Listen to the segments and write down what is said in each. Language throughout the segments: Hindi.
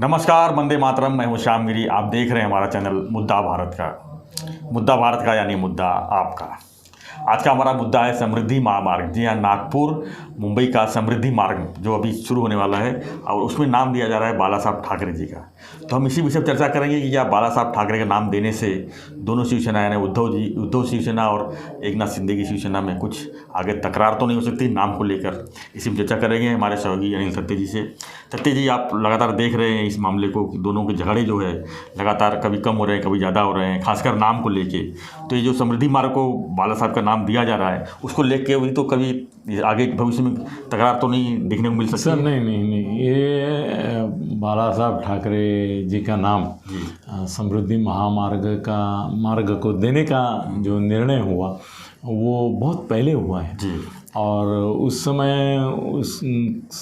नमस्कार, वंदे मातरम। मैं हूँ श्याम गिरी। आप देख रहे हैं हमारा चैनल मुद्दा भारत का यानी मुद्दा आपका। आज का हमारा मुद्दा है समृद्धि महामार्ग। जी हाँ, नागपुर मुंबई का समृद्धि मार्ग जो अभी शुरू होने वाला है और उसमें नाम दिया जा रहा है बाला साहब ठाकरे जी का। तो हम इसी विषय पर चर्चा करेंगे कि क्या बाला साहब ठाकरे का नाम देने से दोनों शिवसेना यानी उद्धव शिवसेना और एकनाथ शिंदे की शिवसेना में कुछ आगे तकरार तो नहीं हो सकती नाम को लेकर। इसी में चर्चा करेंगे हमारे सहयोगी अनिल सत्य जी से। सत्य जी, आप लगातार देख रहे हैं इस मामले को, दोनों के झगड़े जो है लगातार कभी कम हो रहे हैं कभी ज़्यादा हो रहे हैं, खासकर नाम को लेके। तो ये जो समृद्धि मार्ग को बाला साहब का नाम दिया जा रहा है उसको लेके भी तो कभी आगे भविष्य में तकरार तो नहीं देखने को मिल सकती? सर नहीं, ये बाला साहब ठाकरे जी का नाम समृद्धि मार्ग को देने का जो निर्णय हुआ वो बहुत पहले हुआ है जी। और उस समय उस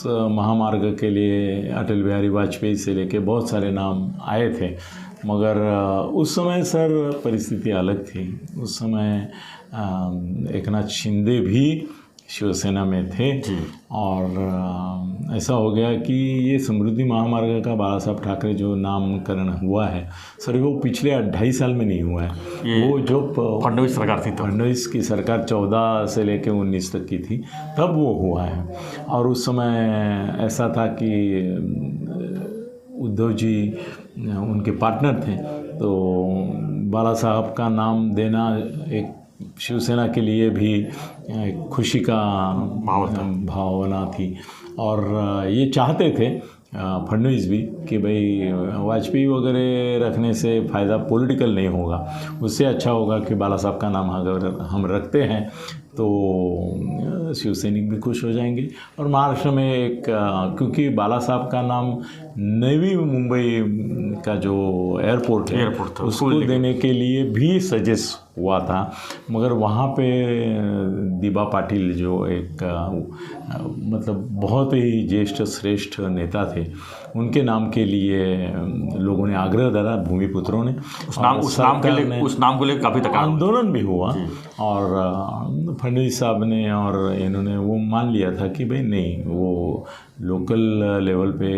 महामार्ग के लिए अटल बिहारी वाजपेयी से लेके बहुत सारे नाम आए थे, मगर उस समय सर परिस्थिति अलग थी। उस समय एकनाथ शिंदे भी शिवसेना में थे और ऐसा हो गया कि ये समृद्धि महामार्ग का बाला साहब ठाकरे जो नामकरण हुआ है सर, वो पिछले 2.5 साल में नहीं हुआ है। वो जो फडणवीस सरकार थी, फडणवीस की सरकार 14 से लेकर 19 तक की थी, तब वो हुआ है। और उस समय ऐसा था कि उद्धव जी उनके पार्टनर थे, तो बाला साहब का नाम देना एक शिवसेना के लिए भी खुशी का भावना थी। और ये चाहते थे फडणवीस भी कि भाई वाजपेयी वगैरह रखने से फ़ायदा पॉलिटिकल नहीं होगा, उससे अच्छा होगा कि बाला साहब का नाम अगर हम रखते हैं तो शिवसैनिक भी खुश हो जाएंगे। और महाराष्ट्र में एक क्योंकि बाला साहब का नाम नवी मुंबई का जो एयरपोर्ट था उसको देने के लिए भी सजेस्ट हुआ था, मगर वहाँ पे दिबा पाटिल जो एक मतलब बहुत ही ज्येष्ठ श्रेष्ठ नेता थे, उनके नाम के लिए लोगों ने आग्रह करा, भूमिपुत्रों ने। उस नाम को लेकर काफ़ी तकरार आंदोलन भी हुआ और फडणवीस साहब ने और इन्होंने वो मान लिया था कि भाई नहीं, वो लोकल लेवल पे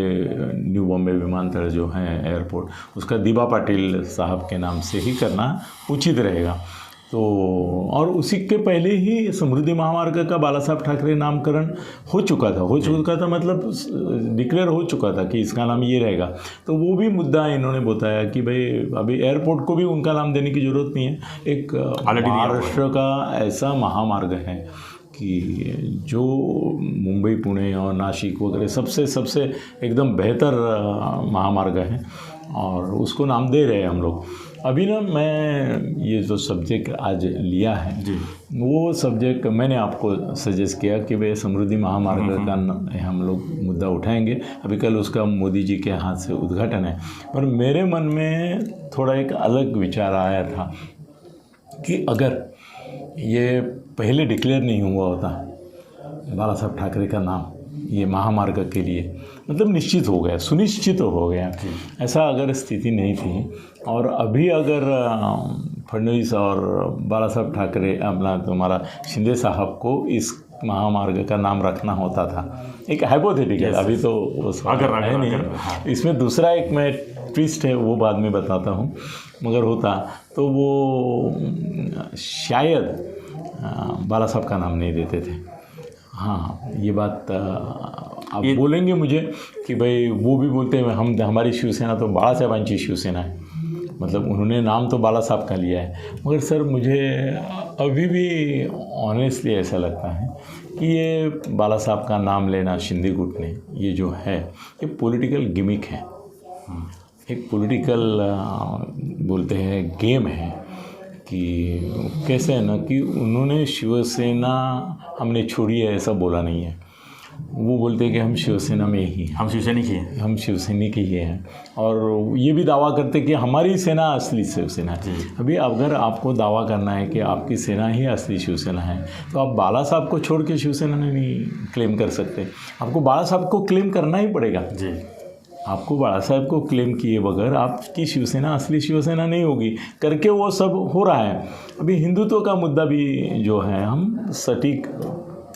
न्यू बॉम्बे विमानतल जो है एयरपोर्ट, उसका दिबा पाटिल साहब के नाम से ही करना उचित रहेगा। तो और उसी के पहले ही समृद्धि महामार्ग का बाला साहब ठाकरे नामकरण हो चुका था, मतलब डिक्लेयर हो चुका था कि इसका नाम ये रहेगा। तो वो भी मुद्दा इन्होंने बताया कि भाई अभी एयरपोर्ट को भी उनका नाम देने की ज़रूरत नहीं है। एक महाराष्ट्र का ऐसा महामार्ग है कि जो मुंबई पुणे और नासिक वगैरह सबसे एकदम बेहतर महामार्ग है और उसको नाम दे रहे हैं हम लोग। अभी ना मैं ये जो सब्जेक्ट आज लिया है जी, वो सब्जेक्ट मैंने आपको सजेस्ट किया कि भाई समृद्धि महामार्ग का हम लोग मुद्दा उठाएंगे। अभी कल उसका मोदी जी के हाथ से उद्घाटन है, पर मेरे मन में थोड़ा एक अलग विचार आया था कि अगर ये पहले डिक्लेयर नहीं हुआ होता बाला साहब ठाकरे का नाम ये महामार्ग के लिए, मतलब निश्चित हो गया, सुनिश्चित हो गया, ऐसा अगर स्थिति नहीं थी और अभी अगर फडणवीस और बाला साहब ठाकरे अपना तुम्हारा शिंदे साहब को इस महामार्ग का नाम रखना होता था, एक हाइपोथेटिकल, अभी तो अगर है नहीं, इसमें दूसरा एक मैं ट्विस्ट है वो बाद में बताता हूँ, मगर होता तो वो शायद बाला साहब का नाम नहीं देते थे। हाँ, ये बात आप बोलेंगे मुझे कि भाई वो भी बोलते हैं हमारी शिवसेना तो बाळासाहेबांची शिवसेना है, मतलब उन्होंने नाम तो बाला साहब का लिया है। मगर सर मुझे अभी भी ऑनेस्टली ऐसा लगता है कि ये बाला साहब का नाम लेना शिंदे गुट ने ये जो है ये पॉलिटिकल गिमिक है, एक पॉलिटिकल बोलते हैं गेम है कि कैसे है ना कि उन्होंने शिवसेना हमने छोड़ी है ऐसा बोला नहीं है। वो बोलते हैं कि हम शिवसेना में ही, हम शिवसैनिक ही हैं और ये भी दावा करते कि हमारी सेना असली शिवसेना है। अभी अगर आपको दावा करना है कि आपकी सेना ही असली शिवसेना है तो आप बाला साहब को छोड़ के शिवसेना में नहीं क्लेम कर सकते, आपको बाला साहब को क्लेम करना ही पड़ेगा जी। आपको बाला साहब को क्लेम किए बगैर आपकी शिवसेना असली शिवसेना नहीं होगी, करके वो सब हो रहा है। अभी हिंदुत्व का मुद्दा भी जो है हम सटीक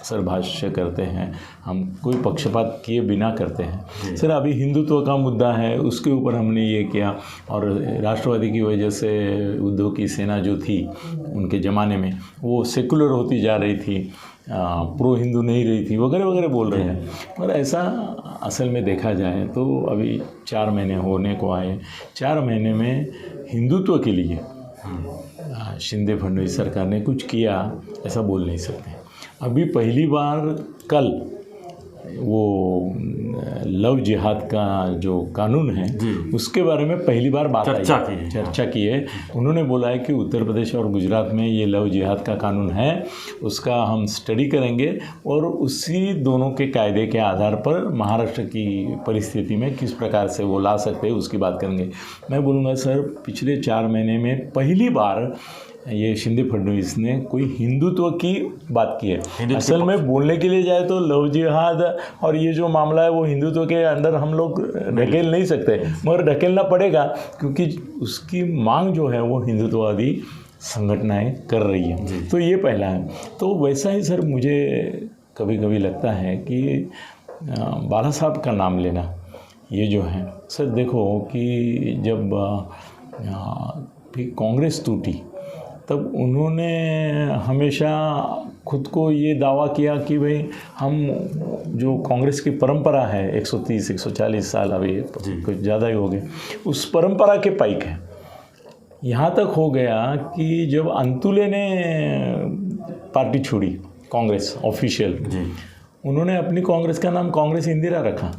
सर भाष्य करते हैं, हम कोई पक्षपात किए बिना करते हैं। सर अभी हिंदुत्व का मुद्दा है, उसके ऊपर हमने ये किया, और राष्ट्रवादी की वजह से उद्धव की सेना जो थी उनके ज़माने में वो सेकुलर होती जा रही थी, प्रो हिंदू नहीं रही थी, वगैरह वगैरह बोल रहे हैं। और ऐसा असल में देखा जाए तो अभी 4 महीने होने को आए, 4 महीने में हिंदुत्व के लिए शिंदे फडणवीस सरकार ने कुछ किया ऐसा बोल नहीं सकते। अभी पहली बार कल वो लव जिहाद का जो कानून है उसके बारे में पहली बार बात चर्चा की है। उन्होंने बोला है कि उत्तर प्रदेश और गुजरात में ये लव जिहाद का कानून है, उसका हम स्टडी करेंगे और उसी दोनों के कायदे के आधार पर महाराष्ट्र की परिस्थिति में किस प्रकार से वो ला सकते हैं उसकी बात करेंगे। मैं बोलूँगा सर पिछले 4 महीने में पहली बार ये शिंदे फडणवीस ने कोई हिंदुत्व की बात की है। असल में बोलने के लिए जाए तो लव जिहाद और ये जो मामला है वो हिंदुत्व के अंदर हम लोग ढकेल नहीं सकते, मगर ढकेलना पड़ेगा क्योंकि उसकी मांग जो है वो हिंदुत्ववादी संगठनाएं कर रही हैं। तो ये पहला है। तो वैसा ही सर मुझे कभी कभी लगता है कि बाला साहब का नाम लेना ये जो है सर, देखो कि जब कांग्रेस टूटी तब उन्होंने हमेशा खुद को ये दावा किया कि भाई हम जो कांग्रेस की परंपरा है 130-140 साल, अभी कुछ ज़्यादा ही हो गए, उस परंपरा के पाइक हैं। यहाँ तक हो गया कि जब अंतुले ने पार्टी छोड़ी कांग्रेस ऑफिशियल, उन्होंने अपनी कांग्रेस का नाम कांग्रेस इंदिरा रखा।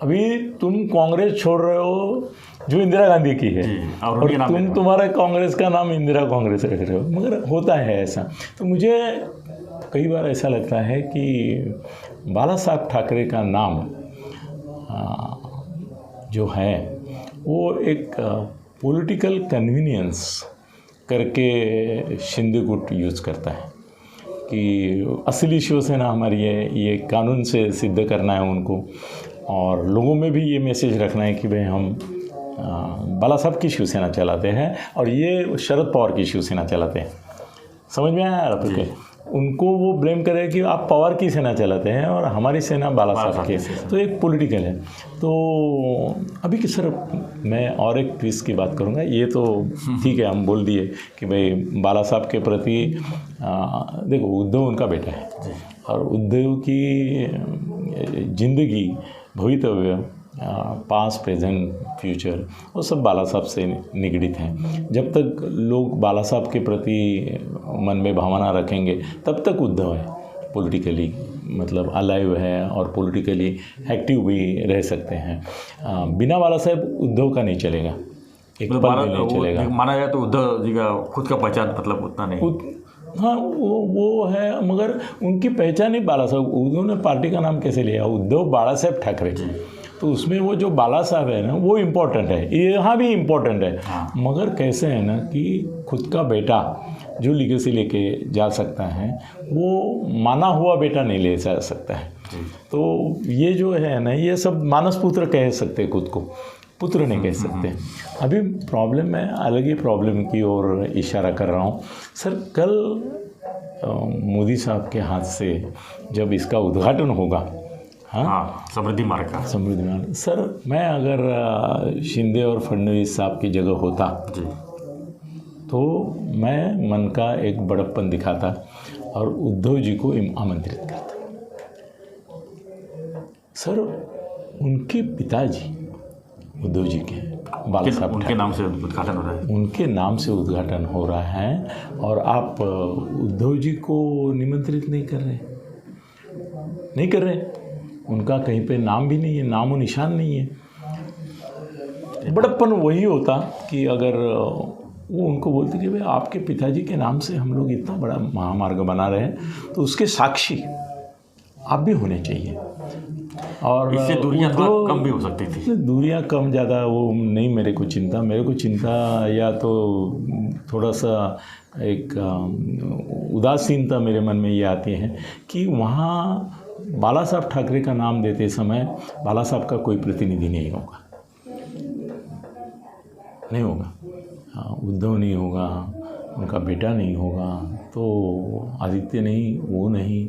अभी तुम कांग्रेस छोड़ रहे हो जो इंदिरा गांधी की है और तुम्हारा कांग्रेस का नाम इंदिरा कांग्रेस रख रहे हो, मगर होता है ऐसा। तो मुझे कई बार ऐसा लगता है कि बाला साहब ठाकरे का नाम जो है वो एक पॉलिटिकल कन्वीनियंस करके शिंदे गुट यूज़ करता है कि असली शिवसेना हमारी है, ये कानून से सिद्ध करना है उनको, और लोगों में भी ये मैसेज रखना है कि भाई हम बाला साहब की शिवसेना चलाते हैं और ये शरद पवार की शिवसेना चलाते हैं। समझ में आया आपको? उनको वो ब्लेम करे कि आप पवार की सेना चलाते हैं और हमारी सेना बाला साहब की है। तो एक पॉलिटिकल है। तो अभी कि सर मैं और एक ट्विस्ट की बात करूँगा। ये तो ठीक है, हम बोल दिए कि भाई बाला साहब के प्रति देखो उद्धव उनका बेटा है और उद्धव की जिंदगी, भवितव्य, पास्ट, प्रेजेंट, फ्यूचर वो सब बाला साहब से निगड़ित हैं। जब तक लोग बाला साहब के प्रति मन में भावना रखेंगे तब तक उद्धव है पॉलिटिकली, मतलब अलाइव है और पॉलिटिकली एक्टिव भी रह सकते हैं। बिना बाला साहब उद्धव का नहीं चलेगा, एक पल भी नहीं चलेगा। माना जाए तो उद्धव जी का खुद का पहचान मतलब उतना नहीं, हाँ वो है, मगर उनकी पहचान ही बाला साहब। उन्होंने पार्टी का नाम कैसे लिया, उद्धव बाला साहब ठाकरे, तो उसमें वो जो बाला साहब है ना वो इम्पोर्टेंट है, यहाँ भी इम्पोर्टेंट है। मगर कैसे है ना कि खुद का बेटा जो लीगेसी लेके जा सकता है वो माना हुआ बेटा नहीं ले जा सकता है। तो ये जो है ना, ये सब मानस पुत्र कह सकते खुद को, पुत्र नहीं कह सकते। अभी प्रॉब्लम, मैं अलग ही प्रॉब्लम की ओर इशारा कर रहा हूँ सर। कल मोदी साहब के हाथ से जब इसका उद्घाटन होगा, हाँ समृद्धि मार्ग सर, मैं अगर शिंदे और फडणवीस साहब की जगह होता तो मैं मन का एक बड़प्पन दिखाता और उद्धव जी को आमंत्रित करता। सर उनके पिताजी उद्धव जी के बाला साहब, उनके नाम से उद्घाटन हो रहा है, उनके नाम से उद्घाटन हो रहा है और आप उद्धव जी को निमंत्रित नहीं कर रहे। उनका कहीं पे नाम भी नहीं है, नामो निशान नहीं है। बड़प्पन वही होता कि अगर वो उनको बोलते कि भाई आपके पिताजी के नाम से हम लोग इतना बड़ा महामार्ग बना रहे हैं तो उसके साक्षी आप भी होने चाहिए। और इससे दूरियां थोड़ा कम भी हो सकती थी। दूरियां कम ज़्यादा वो नहीं मेरे को चिंता या तो थोड़ा सा एक उदासीनता मेरे मन में ये आती है कि वहाँ बाला साहब ठाकरे का नाम देते समय बाला साहब का कोई प्रतिनिधि नहीं होगा, उद्धव नहीं होगा, उनका बेटा नहीं होगा, तो आदित्य नहीं, वो नहीं,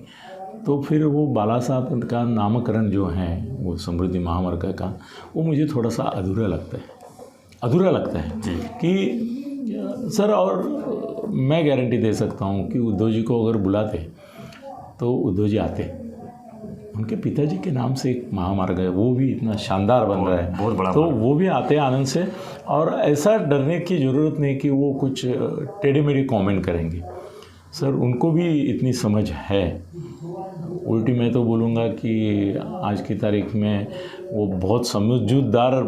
तो फिर वो बाला साहब का नामकरण जो है वो समृद्धि महामार्ग का, वो मुझे थोड़ा सा अधूरा लगता है जी। कि सर, और मैं गारंटी दे सकता हूँ कि उद्धव जी को अगर बुलाते तो उद्धव जी आते। उनके पिताजी के नाम से एक महामार्ग है, वो भी इतना शानदार बन रहा है, बहुत बड़ा तो वो भी आते हैं आनंद से। और ऐसा डरने की ज़रूरत नहीं कि वो कुछ टेढ़े मेढ़े कमेंट करेंगे। सर, उनको भी इतनी समझ है। उल्टी मैं तो बोलूँगा कि आज की तारीख में वो बहुत समझदार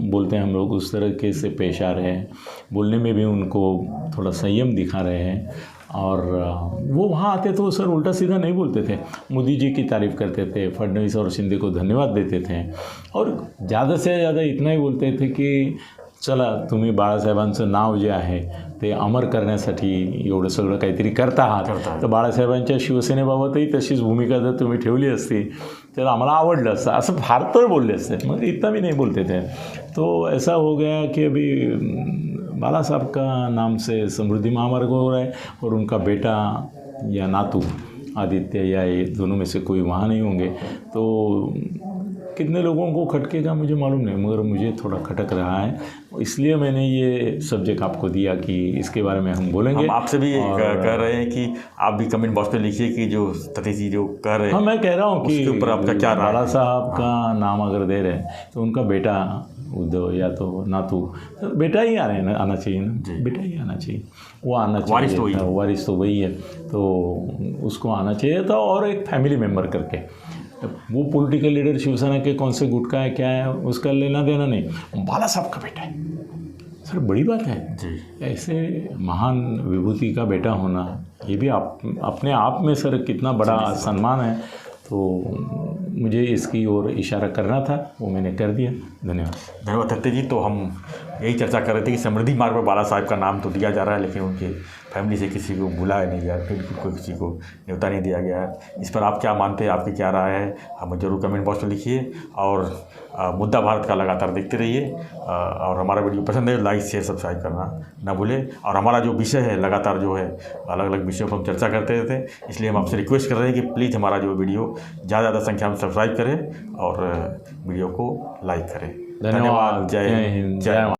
बोलते हैं हम लोग, उस तरीके से पेश आ रहे हैं। बोलने में भी उनको थोड़ा संयम दिखा रहे हैं। और वो वहाँ आते तो सर उल्टा सीधा नहीं बोलते थे, मोदी जी की तारीफ़ करते थे, फडणवीस और शिंदे को धन्यवाद देते थे, और ज़्यादा से ज़्यादा इतना ही बोलते थे की चला तुम्ही बाळासाहेबांचं नाव जे आहे ते अमर करण्यासाठी एवढं सगळं काहीतरी करता आहात, तर बाळासाहेबांच्या शिवसेनेबाबतही तशीच भूमिका जर तुम्ही ठेवली असती तर आम्हाला आवडलं असतं, असं फार तर बोलले असते, मग इतना भी नहीं बोलते थे। तो ऐसा हो गया कि अभी बाला साहब का नाम से समृद्धि महामार्ग हो रहा है, और उनका बेटा या नातू आदित्य या ये दोनों में से कोई वहाँ नहीं होंगे, तो कितने लोगों को खटकेगा मुझे मालूम नहीं, मगर मुझे थोड़ा खटक रहा है, इसलिए मैंने ये सब्जेक्ट आपको दिया कि इसके बारे में हम बोलेंगे। हम आपसे भी कह रहे हैं कि आप भी कमेंट बॉक्स पे लिखिए कि जो सतीश जी जो कह रहे हैं, हाँ, मैं कह रहा हूँ कि उसके ऊपर आपका क्या राय है? बाला साहब का नाम अगर दे रहे हैं तो उनका बेटा उद्धव या तो नातू, तो बेटा ही आना चाहिए ना, बेटा ही आना चाहिए, वो आना चाहिए, वारिस तो वही है, तो उसको आना चाहिए था, और एक फैमिली मेम्बर करके। वो पॉलिटिकल लीडर शिवसेना के कौन से गुट का है, क्या है, उसका लेना देना नहीं, बाला साहब का बेटा है। सर, बड़ी बात है जी। ऐसे महान विभूति का बेटा होना, ये भी अपने आप में सर कितना बड़ा सम्मान है। तो मुझे इसकी ओर इशारा करना था, वो मैंने कर दिया। धन्यवाद दत्ते जी। तो हम यही चर्चा कर रहे थे कि समृद्धि मार्ग पर बाला साहब का नाम तो दिया जा रहा है, लेकिन उनके फैमिली से किसी को बुलाया नहीं गया, बिल्कुल कोई किसी को न्योता नहीं दिया गया है। इस पर आप क्या मानते हैं, आपकी क्या राय है, हमें ज़रूर कमेंट बॉक्स में लिखिए, और मुद्दा भारत का लगातार देखते रहिए, और हमारा वीडियो पसंद है लाइक शेयर सब्सक्राइब करना ना भूलें। और हमारा जो विषय है लगातार जो है अलग अलग विषयों पर हम चर्चा करते रहते हैं, इसलिए हम आपसे रिक्वेस्ट कर रहे हैं कि प्लीज़ हमारा जो वीडियो ज़्यादा संख्या में सब्सक्राइब करें और वीडियो को लाइक करें। धन्यवाद। जय हिंद, जय